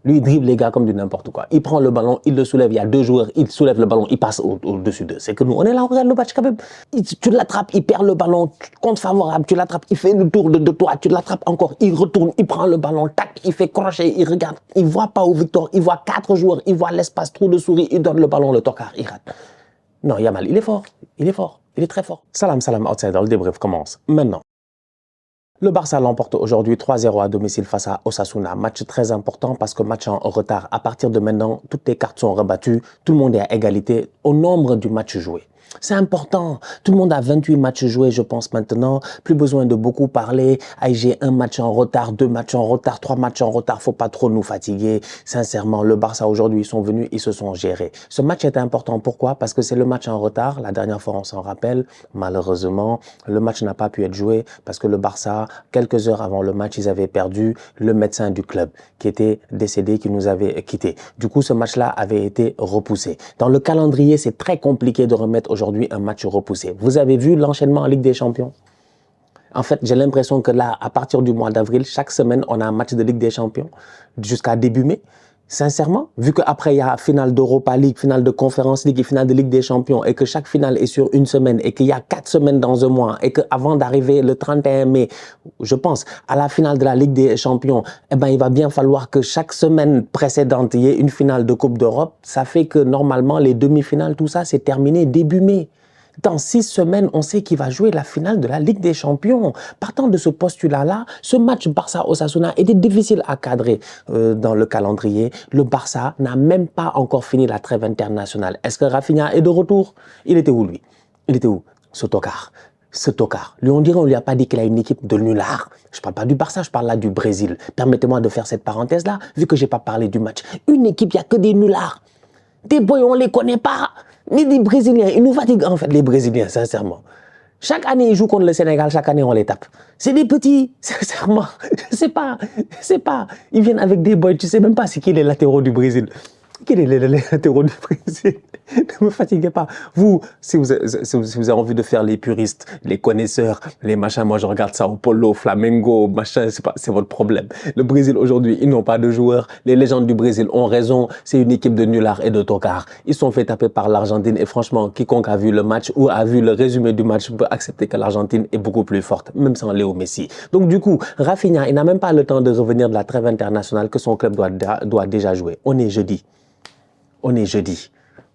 Lui, il dribble les gars comme du n'importe quoi. Il prend le ballon, il le soulève. Il y a deux joueurs, il soulève le ballon, il passe au-dessus d'eux. C'est que nous, on est là, on regarde le match quand même. Tu l'attrapes, il perd le ballon, compte favorable, tu l'attrapes, il fait le tour de toi, tu l'attrapes encore, il retourne, il prend le ballon, tac, il fait crochet, il regarde. Il voit pas au Victor, il voit 4 joueurs, il voit l'espace, trou de souris, il donne le ballon, le tocard, il rate. Non, Yamal, il est fort, il est fort, il est très fort. Salam, salam, outsider, le débrief commence maintenant. Le Barça l'emporte aujourd'hui 3-0 à domicile face à Osasuna. Match très important parce que match en retard. À partir de maintenant, toutes les cartes sont rebattues. Tout le monde est à égalité au nombre du match joué. C'est important. Tout le monde a 28 matchs joués, je pense, maintenant. Plus besoin de beaucoup parler. J'ai un match en retard, 2 matchs en retard, 3 matchs en retard. Faut pas trop nous fatiguer. Sincèrement, le Barça aujourd'hui, ils sont venus, ils se sont gérés. Ce match est important. Pourquoi? Parce que c'est le match en retard. La dernière fois, on s'en rappelle. Malheureusement, le match n'a pas pu être joué parce que le Barça, quelques heures avant le match, ils avaient perdu le médecin du club qui était décédé, qui nous avait quittés. Du coup, ce match-là avait été repoussé. Dans le calendrier, c'est très compliqué de remettre aujourd'hui un match repoussé. Vous avez vu l'enchaînement en Ligue des Champions? En fait, j'ai l'impression que là, à partir du mois d'avril, chaque semaine, on a un match de Ligue des Champions jusqu'à début mai. Sincèrement, vu qu'après, il y a finale d'Europa League, finale de Conference League et finale de Ligue des Champions et que chaque finale est sur une semaine et qu'il y a 4 semaines dans un mois et qu'avant d'arriver le 31 mai, je pense, à la finale de la Ligue des Champions, eh ben, il va bien falloir que chaque semaine précédente, il y ait une finale de Coupe d'Europe. Ça fait que normalement, les demi-finales, tout ça, c'est terminé début mai. Dans 6 semaines, on sait qu'il va jouer la finale de la Ligue des Champions. Partant de ce postulat-là, ce match Barça-Osasuna était difficile à cadrer dans le calendrier. Le Barça n'a même pas encore fini la trêve internationale. Est-ce que Rafinha est de retour? Il était où, lui? Il était où? Ce tocard. Ce tocard. Lui, on dirait, on lui a pas dit qu'il a une équipe de nullards. Je parle pas du Barça, je parle là du Brésil. Permettez-moi de faire cette parenthèse-là, vu que j'ai pas parlé du match. Une équipe, il n'y a que des nullards. Des boys, on les connaît pas. Ni des Brésiliens. Ils nous fatiguent, en fait, les Brésiliens, sincèrement. Chaque année, ils jouent contre le Sénégal. Chaque année, on les tape. C'est des petits, sincèrement. Je sais pas. Ils viennent avec des boys. Tu sais même pas c'est qui les latéraux du Brésil. Qui est les latéraux du Brésil? Ne me fatiguez pas. Vous, si vous avez envie de faire les puristes, les connaisseurs, les machins, moi je regarde ça au Polo, Flamengo, machin, c'est votre problème. Le Brésil aujourd'hui, ils n'ont pas de joueurs. Les légendes du Brésil ont raison. C'est une équipe de nullards et de tocards. Ils sont fait taper par l'Argentine et franchement, quiconque a vu le match ou a vu le résumé du match peut accepter que l'Argentine est beaucoup plus forte, même sans Léo Messi. Donc du coup, Rafinha, il n'a même pas le temps de revenir de la trêve internationale que son club doit déjà jouer. On est jeudi.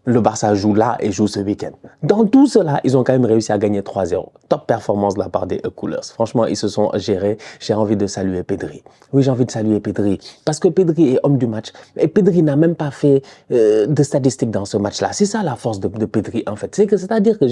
Le Barça joue là et joue ce week-end. Dans tout cela, ils ont quand même réussi à gagner 3-0. Top performance de la part des Coolers. Franchement, ils se sont gérés. J'ai envie de saluer Pedri. Oui, j'ai envie de saluer Pedri. Parce que Pedri est homme du match. Et Pedri n'a même pas fait de statistiques dans ce match-là. C'est ça la force de Pedri, en fait. C'est-à-dire que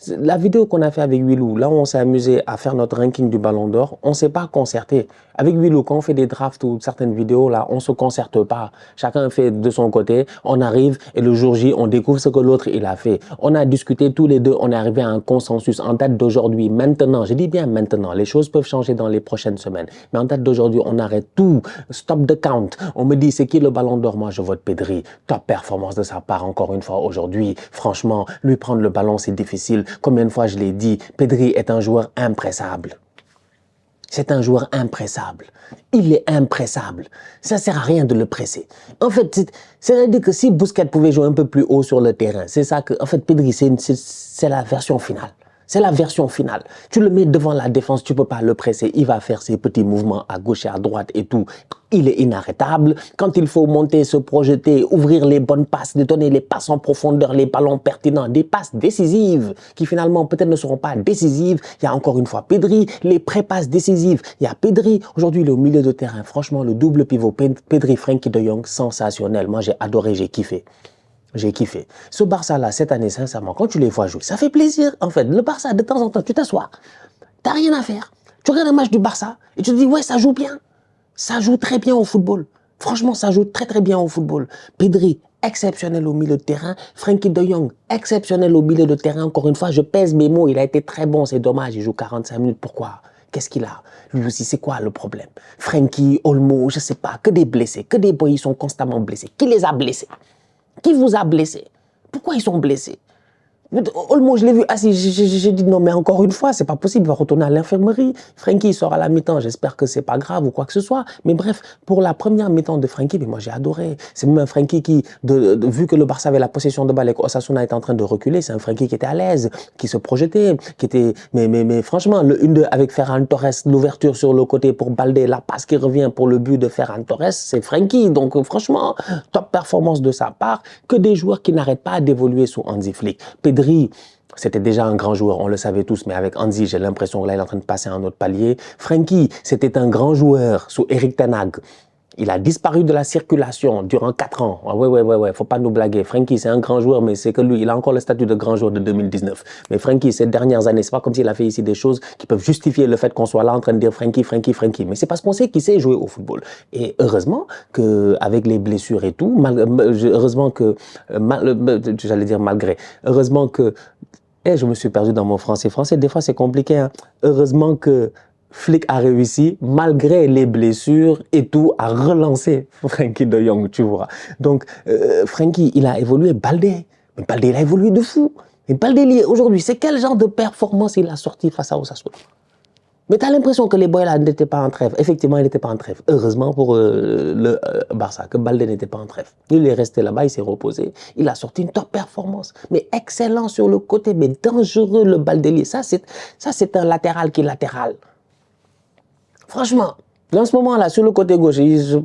la vidéo qu'on a fait avec Willou, là où on s'est amusé à faire notre ranking du Ballon d'Or, on ne s'est pas concerté. Avec Willou, quand on fait des drafts ou certaines vidéos, là, on ne se concerte pas. Chacun fait de son côté. On arrive et le jour J, on découvre ce que l'autre il a fait. On a discuté tous les deux, on est arrivé à un consensus en date d'aujourd'hui. Maintenant, je dis bien maintenant, les choses peuvent changer dans les prochaines semaines. Mais en date d'aujourd'hui, on arrête tout. Stop the count. On me dit, c'est qui le Ballon d'Or? Moi, je vote Pedri. Top performance de sa part encore une fois aujourd'hui. Franchement, lui prendre le ballon, c'est difficile. Combien de fois je l'ai dit, Pedri est un joueur impressable. C'est un joueur impressable. Il est impressable. Ça ne sert à rien de le presser. En fait, c'est-à-dire que si Busquets pouvait jouer un peu plus haut sur le terrain, c'est ça que, en fait, Pedri, c'est la version finale. C'est la version finale. Tu le mets devant la défense, tu peux pas le presser. Il va faire ses petits mouvements à gauche et à droite et tout. Il est inarrêtable. Quand il faut monter, se projeter, ouvrir les bonnes passes, de donner les passes en profondeur, les ballons pertinents, des passes décisives qui finalement peut-être ne seront pas décisives. Il y a encore une fois Pedri, les pré-passes décisives. Il y a Pedri. Aujourd'hui, il est au milieu de terrain. Franchement, le double pivot Pedri, Frenkie de Jong, sensationnel. Moi, j'ai adoré, j'ai kiffé. J'ai kiffé. Ce Barça-là, cette année, sincèrement, quand tu les vois jouer, ça fait plaisir, en fait. Le Barça, de temps en temps, tu t'assois, t'as rien à faire. Tu regardes un match du Barça et tu te dis, ouais, ça joue bien. Ça joue très bien au football. Franchement, ça joue très, très bien au football. Pedri, exceptionnel au milieu de terrain. Frenkie de Jong, exceptionnel au milieu de terrain. Encore une fois, je pèse mes mots. Il a été très bon. C'est dommage. Il joue 45 minutes. Pourquoi? Qu'est-ce qu'il a? Lui aussi, c'est quoi le problème? Frenkie, Olmo, je sais pas. Que des blessés. Que des boys, ils sont constamment blessés. Qui les a blessés? Qui vous a blessé? Pourquoi ils sont blessés? Olmo, je l'ai vu assis, j'ai dit non mais encore une fois, c'est pas possible, il va retourner à l'infirmerie. Frenkie sort à la mi-temps, j'espère que c'est pas grave ou quoi que ce soit. Mais bref, pour la première mi-temps de Frenkie, mais moi j'ai adoré. C'est même un Frenkie qui, vu que le Barça avait la possession de balle et qu'Osasuna était en train de reculer, c'est un Frenkie qui était à l'aise, qui se projetait, qui était, mais franchement, le 1-2 avec Ferran Torres, l'ouverture sur le côté pour Baldé, la passe qui revient pour le but de Ferran Torres, c'est Frenkie. Donc franchement, top performance de sa part, que des joueurs qui n'arrêtent pas d'évoluer sous Hansi Flick. Pedri, c'était déjà un grand joueur, on le savait tous, mais avec Hansi, j'ai l'impression que là, il est en train de passer à un autre palier. Frenkie, c'était un grand joueur sous Erik ten Hag. Il a disparu de la circulation durant 4 ans. Ouais, faut pas nous blaguer. Frenkie, c'est un grand joueur, mais c'est que lui, il a encore le statut de grand joueur de 2019. Mais Frenkie, ces dernières années, c'est pas comme s'il a fait ici des choses qui peuvent justifier le fait qu'on soit là en train de dire Frenkie, Frenkie, Frenkie. Mais c'est parce qu'on sait qu'il sait jouer au football. Et heureusement que, avec les blessures et tout, heureusement que, j'allais dire malgré, heureusement que, je me suis perdu dans mon français. Français, des fois, c'est compliqué, hein. Heureusement que Flick a réussi, malgré les blessures et tout, à relancer Frenkie de Jong, tu vois. Donc, Frenkie, il a évolué. Baldé, mais Baldé, il a évolué de fou. Et Baldé, aujourd'hui, c'est quel genre de performance il a sorti face à Osasuna? Mais tu as l'impression que les boys là n'étaient pas en trêve. Effectivement, il n'était pas en trêve. Heureusement pour le Barça, que Baldé n'était pas en trêve. Il est resté là-bas, il s'est reposé. Il a sorti une top performance. Mais excellent sur le côté, mais dangereux le Baldé. Ça, c'est un latéral qui est latéral. Franchement, dans ce moment-là, sur le côté gauche, je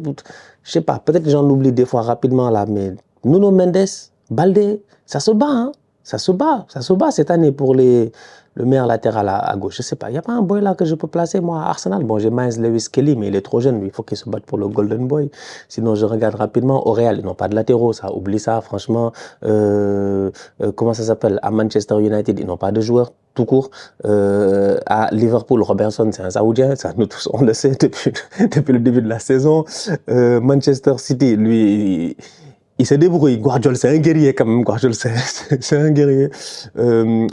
sais pas, peut-être que j'en oublie des fois rapidement là, mais Nuno Mendes, Baldé, ça se bat, hein. Ça se bat cette année pour le meilleur latéral à gauche. Je sais pas, il n'y a pas un boy là que je peux placer moi à Arsenal. Bon, j'ai Miles Lewis Kelly, mais il est trop jeune, lui. Il faut qu'il se batte pour le Golden Boy. Sinon, je regarde rapidement. Au Real, ils n'ont pas de latéraux, ça. Oublie ça, franchement. Comment ça s'appelle? À Manchester United, ils n'ont pas de joueurs tout court. À Liverpool, Robertson, c'est un Saoudien. Ça, nous tous, on le sait depuis le début de la saison. Manchester City, lui... Il se débrouille. Guardiola, c'est un guerrier quand même. Guardiola, c'est un guerrier.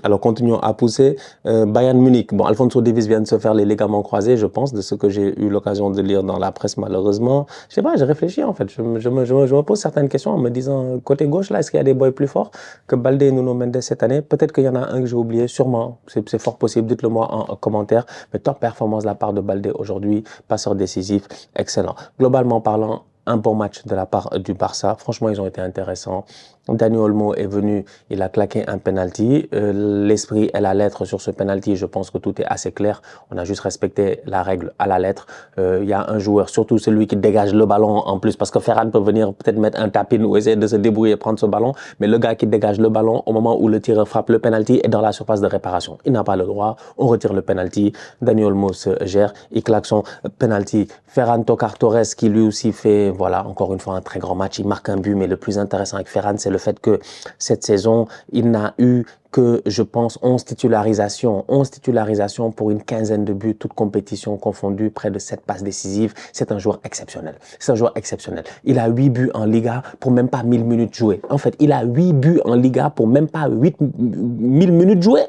Alors, continuons à pousser. Bayern Munich. Bon, Alphonso Davies vient de se faire les ligaments croisés, je pense, de ce que j'ai eu l'occasion de lire dans la presse, malheureusement. Je sais pas, j'ai réfléchi, en fait. Je me pose certaines questions en me disant, côté gauche, là, est-ce qu'il y a des boys plus forts que Baldé et Nuno Mendes cette année? Peut-être qu'il y en a un que j'ai oublié, sûrement. C'est fort possible. Dites-le moi en commentaire. Mais top performance de la part de Baldé aujourd'hui. Passeur décisif. Excellent. Globalement parlant, un bon match de la part du Barça. Franchement, ils ont été intéressants. Dani Olmo est venu, il a claqué un penalty. L'esprit est la lettre sur ce penalty. Je pense que tout est assez clair. On a juste respecté la règle à la lettre. Il y a un joueur, surtout celui qui dégage le ballon en plus, parce que Ferran peut venir peut-être mettre un tapin ou essayer de se débrouiller et prendre ce ballon. Mais le gars qui dégage le ballon au moment où le tireur frappe le penalty est dans la surface de réparation. Il n'a pas le droit. On retire le penalty. Dani Olmo se gère. Il claque son penalty. Ferran Torres qui lui aussi fait, voilà, encore une fois un très grand match. Il marque un but, mais le plus intéressant avec Ferran, c'est le fait que cette saison, il n'a eu que, je pense, 11 titularisations pour une quinzaine de buts, toutes compétitions confondues, près de 7 passes décisives. C'est un joueur exceptionnel. C'est un joueur exceptionnel. Il a 8 buts en Liga pour même pas 1000 minutes jouées. En fait, il a 8 buts en Liga pour même pas 1000 minutes jouées.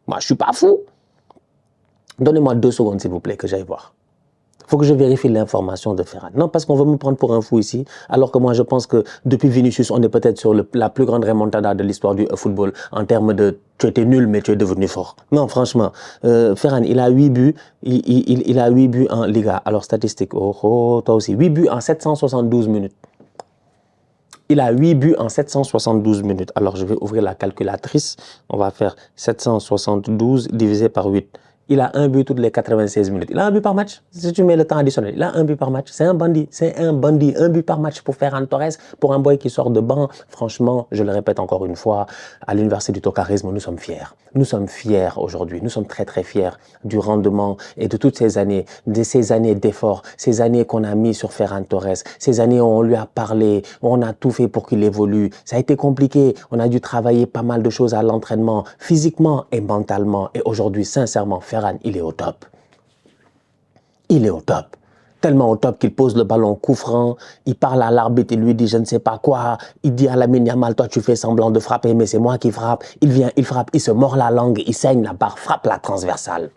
Moi, je suis pas fou. Donnez-moi 2 secondes, s'il vous plaît, que j'aille voir. Faut que je vérifie l'information de Ferran. Non, parce qu'on veut me prendre pour un fou ici, alors que moi, je pense que depuis Vinicius, on est peut-être sur la plus grande remontada de l'histoire du football en termes de tu étais nul, mais tu es devenu fort. Non, franchement, Ferran, il a 8 buts, il a 8 buts en Liga. Alors, statistique, toi aussi, 8 buts en 772 minutes. Il a 8 buts en 772 minutes. Alors, je vais ouvrir la calculatrice. On va faire 772 divisé par 8. Il a un but toutes les 96 minutes. Il a un but par match. Si tu mets le temps additionnel, il a un but par match. C'est un bandit. C'est un bandit. Un but par match pour Ferran Torres, pour un boy qui sort de banc. Franchement, je le répète encore une fois, à l'Université du Tocarisme, nous sommes fiers. Nous sommes fiers aujourd'hui. Nous sommes très, très fiers du rendement et de toutes ces années d'efforts, ces années qu'on a mis sur Ferran Torres, ces années où on lui a parlé, où on a tout fait pour qu'il évolue. Ça a été compliqué. On a dû travailler pas mal de choses à l'entraînement, physiquement et mentalement. Et aujourd'hui, sincèrement, Ferran, il est au top. Il est au top. Tellement au top qu'il pose le ballon coup franc, il parle à l'arbitre, il lui dit je ne sais pas quoi, il dit à Lamine Yamal, toi tu fais semblant de frapper, mais c'est moi qui frappe. Il vient, il frappe, il se mord la langue, il saigne la barre, frappe la transversale.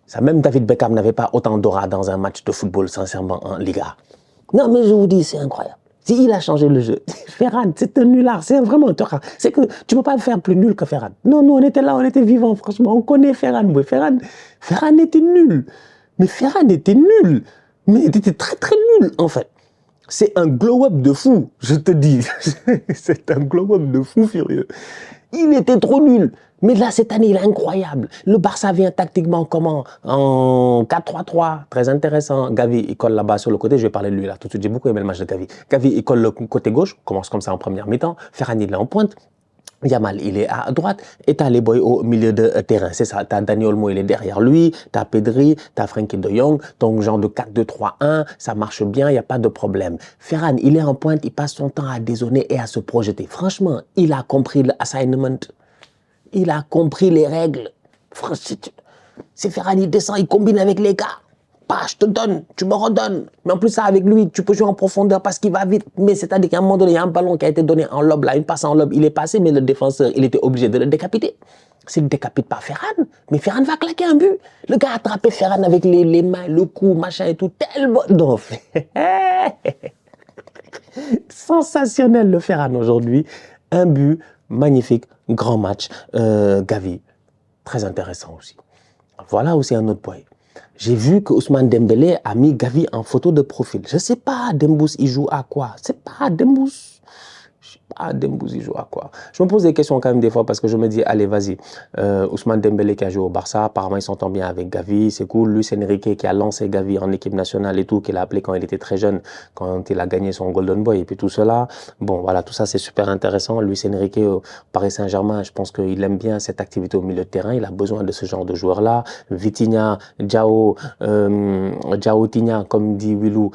Ça, même David Beckham n'avait pas autant d'aura dans un match de football, sincèrement, en Liga. Non, mais je vous dis, c'est incroyable. Il a changé le jeu. Ferran, c'est un nulard, c'est vraiment un tocard. C'est que tu ne peux pas faire plus nul que Ferran. Non, nous, on était là, on était vivants, franchement. On connaît Ferran. Oui. Ferran était nul. Mais Ferran était nul. Mais il était très, très nul, en fait. C'est un glow-up de fou, je te dis. C'est un glow-up de fou furieux. Il était trop nul. Mais là, cette année, il est incroyable. Le Barça vient tactiquement comment? En 4-3-3, très intéressant. Gavi, il colle là-bas sur le côté. Je vais parler de lui là tout de suite. J'ai beaucoup aimé le match de Gavi. Gavi, il colle le côté gauche. Commence comme ça en première mi-temps. Ferran, il est en pointe. Yamal, il est à droite, et t'as les boys au milieu de terrain, c'est ça. T'as Dani Olmo, il est derrière lui, t'as Pedri, t'as Frenkie de Jong, donc genre de 4-2-3-1, ça marche bien, il n'y a pas de problème. Ferran, il est en pointe, il passe son temps à dézonner et à se projeter. Franchement, il a compris l'assignment, il a compris les règles. Franchement, c'est Ferran, il descend, il combine avec les gars. Bah, je te donne, tu me redonnes. Mais en plus, ça, avec lui, tu peux jouer en profondeur parce qu'il va vite. Mais c'est-à-dire qu'à un moment donné, il y a un ballon qui a été donné en lob, là, une passe en lob. Il est passé, mais le défenseur, il était obligé de le décapiter. S'il ne décapite pas Ferran, mais Ferran va claquer un but. Le gars a attrapé Ferran avec les mains, le cou, machin et tout. Tellement. Donc, sensationnel le Ferran aujourd'hui. Un but, magnifique, grand match. Gavi, très intéressant aussi. Voilà aussi un autre point. J'ai vu que Ousmane Dembélé a mis Gavi en photo de profil. Je ne sais pas, Dembous, il joue à quoi? C'est pas Dembous. Je sais pas, Dembous, il joue à quoi? Je me pose des questions quand même des fois parce que je me dis, allez, vas-y. Ousmane Dembélé qui a joué au Barça, apparemment il s'entend bien avec Gavi, c'est cool. Luis Enrique qui a lancé Gavi en équipe nationale et tout, qu'il a appelé quand il était très jeune, quand il a gagné son Golden Boy et puis tout cela. Bon, voilà, tout ça c'est super intéressant. Luis Enrique au Paris Saint-Germain, je pense qu'il aime bien cette activité au milieu de terrain. Il a besoin de ce genre de joueurs-là. Vitinha, Diao Tigna, comme dit Willou,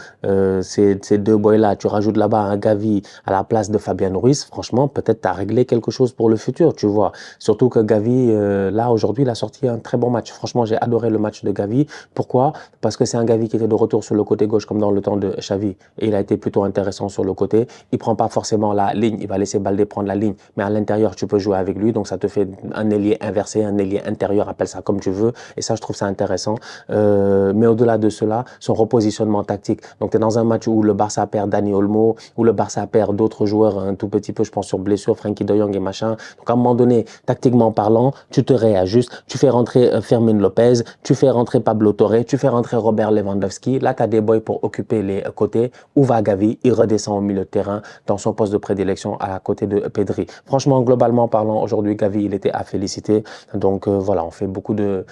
ces deux boys-là, tu rajoutes là-bas un Gavi à la place de Fabian Ruiz, franchement, peut-être tu as réglé quelque chose pour le futur, tu vois. Surtout que Gavi, là, aujourd'hui, il a sorti un très bon match. Franchement, j'ai adoré le match de Gavi. Pourquoi? Parce que c'est un Gavi qui était de retour sur le côté gauche, comme dans le temps de Xavi. Et il a été plutôt intéressant sur le côté. Il prend pas forcément la ligne, il va laisser Baldé prendre la ligne. Mais à l'intérieur, tu peux jouer avec lui. Donc, ça te fait un ailier inversé, un ailier intérieur, appelle ça comme tu veux. Et ça, je trouve ça intéressant. Mais au-delà de cela, son repositionnement tactique. Donc, tu es dans un match où le Barça perd Dani Olmo, où le Barça perd d'autres joueurs un tout petit peu, je pense, sur blessure, Frenkie de Jong et machin. Donc, à un moment donné, tactiquement parlant, tu te réajustes, tu fais rentrer Fermin Lopez, tu fais rentrer Pablo Torre, tu fais rentrer Robert Lewandowski. Là, tu as des boys pour occuper les côtés. Où va Gavi? Il redescend au milieu de terrain dans son poste de prédilection à côté de Pedri. Franchement, globalement parlant, aujourd'hui, Gavi, il était à féliciter. Donc, voilà, on fait beaucoup de,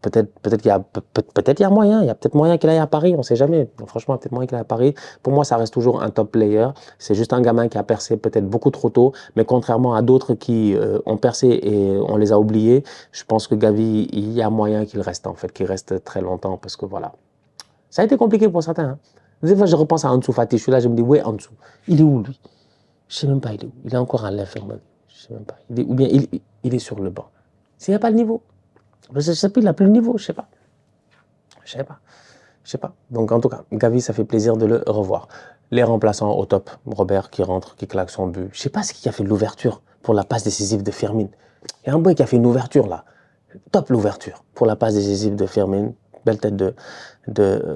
peut-être qu'il y a moyen, il y a peut-être moyen qu'il aille à Paris, on sait jamais. Franchement, peut-être moyen qu'il aille à Paris. Pour moi, ça reste toujours un top player. C'est juste un gamin qui a percé peut-être beaucoup trop tôt, mais contrairement à d'autres qui ont percé et on les a oubliés, je pense que Gavi, il y a moyen qu'il reste en fait, qu'il reste très longtemps parce que voilà. Ça a été compliqué pour certains. Hein. Des fois, je repense à Ansu Fati, je suis là, je me dis, ouais, Ansu, il est où lui? Je sais même pas, il est où? Il est encore à l'infirmerie. Je sais même pas. Ou bien il est sur le banc. S'il n'y a pas le niveau. Je sais pas, il n'a plus le niveau, je sais pas. Je sais pas. Donc en tout cas, Gavi, ça fait plaisir de le revoir. Les remplaçants au top. Robert qui rentre, qui claque son but. Je sais pas ce qui a fait l'ouverture pour la passe décisive de Firmin. Il y a un boy qui a fait une ouverture là. Top l'ouverture pour la passe décisive de Firmin. Belle tête de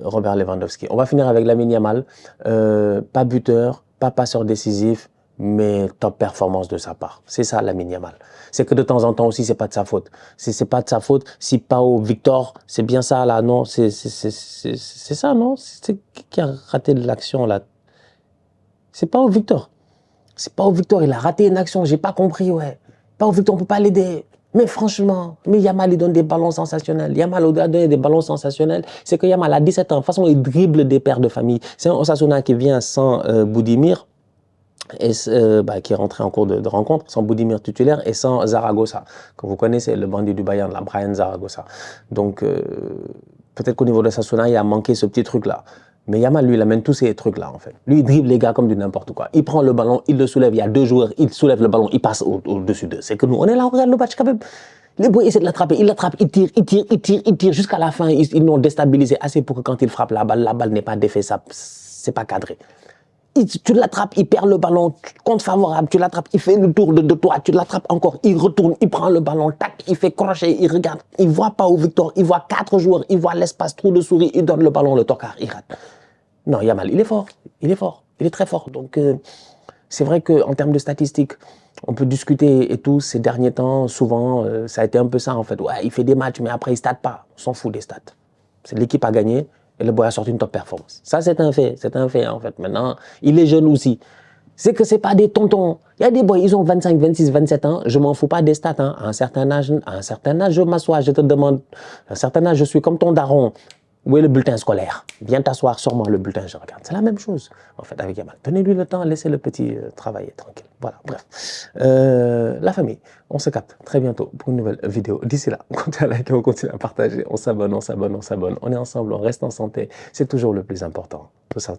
Robert Lewandowski. On va finir avec Lamine Yamal. Pas buteur, pas passeur décisif, mais top performance de sa part. C'est ça, Lamine Yamal. C'est que de temps en temps aussi, c'est pas de sa faute. C'est pas de sa faute. Si Pau Victor, c'est bien ça, là, non? C'est ça, non? C'est qui a raté l'action, là? C'est Pau Victor. C'est Pau Victor, il a raté une action, j'ai pas compris, ouais. Pau Victor, on peut pas l'aider. Mais franchement, mais Yamal, il donne des ballons sensationnels. Yamal, au-delà de donner des ballons sensationnels, c'est que Yamal a 17 ans. De toute façon, il dribble des pères de famille. C'est un Osasuna qui vient sans Boudimir, et, qui est rentré en cours de rencontre, sans Boudimir titulaire et sans Zaragoza, que vous connaissez, le bandit du Bayern, là, Brian Zaragoza. Donc, peut-être qu'au niveau de Sasuna, il a manqué ce petit truc-là. Mais Yamal, lui, il amène tous ces trucs-là, en fait. Lui, il dribble les gars comme du n'importe quoi. Il prend le ballon, il le soulève, il y a deux joueurs, il soulève le ballon, il passe au-dessus d'eux. C'est que nous, on est là, on regarde le match quand même. Les boys essaient de l'attraper, il l'attrape, il tire, jusqu'à la fin, ils l'ont déstabilisé assez pour que quand il frappe la balle n'est pas défait, ça, c'est pas cadré. Tu l'attrapes, il perd le ballon, compte favorable, tu l'attrapes, il fait le tour de toi, tu l'attrapes encore, il retourne, il prend le ballon, tac, il fait crochet, il regarde, il voit pas au Victor, il voit 4 joueurs, il voit l'espace, trou de souris, il donne le ballon, le tocard, il rate. Non, Yamal, il est fort. Il est fort. Il est très fort. Donc, c'est vrai qu'en termes de statistiques, on peut discuter et tout. Ces derniers temps, souvent, ça a été un peu ça, en fait. Ouais, il fait des matchs, mais après, il ne stat pas. On s'en fout des stats. C'est l'équipe a gagné et le boy a sorti une top performance. Ça, c'est un fait. C'est un fait, en fait. Maintenant, il est jeune aussi. C'est que ce n'est pas des tontons. Il y a des boys, ils ont 25, 26, 27 ans. Je ne m'en fous pas des stats. Hein. À un certain âge, je m'assois, je te demande. À un certain âge, je suis comme ton daron. Où est le bulletin scolaire? Viens t'asseoir sur moi, le bulletin, je regarde. C'est la même chose, en fait, avec Yamal. Donnez-lui le temps, laissez le petit travailler tranquille. Voilà, bref. La famille, on se capte très bientôt pour une nouvelle vidéo. D'ici là, on continue à liker, on continue à partager. On s'abonne, on s'abonne, on s'abonne. On est ensemble, on reste en santé. C'est toujours le plus important. Tout ça,